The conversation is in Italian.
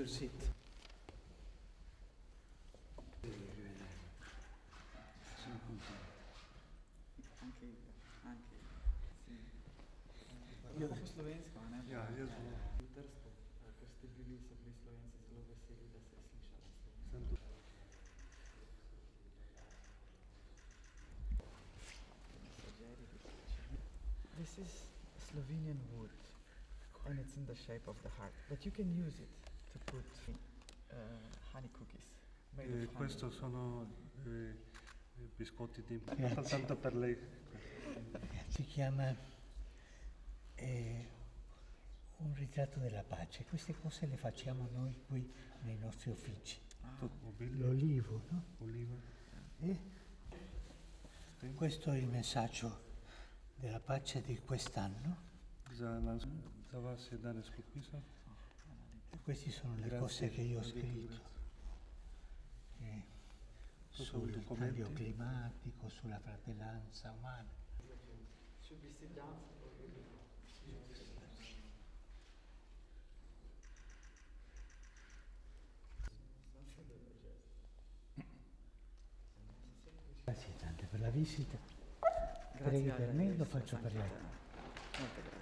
your seat. Anche io, sì. Io slovensko, a ne? Ja, jaz bom. V Trstu, ker ste bili, so bili Slovenci zelo veseli, da se je slišala slovenska. Sem tu. This is Slovenian wood, and it's in the shape of the heart, but you can use it to put honey cookies made of honey. Questo sono biscotti di soltanto per lei. Si chiama un ritratto della pace. Queste cose le facciamo noi qui nei nostri uffici. L'olivo, no? Oliva. Questo è il messaggio della pace di quest'anno. Za vas je danes podpisal. E queste sono le cose che io ho scritto sul cambio climatico, sulla fratellanza umana. Should we sit down? Grazie tante per la visita. Grazie Preghi a per lei, me, lo faccio per lei. Molte grazie.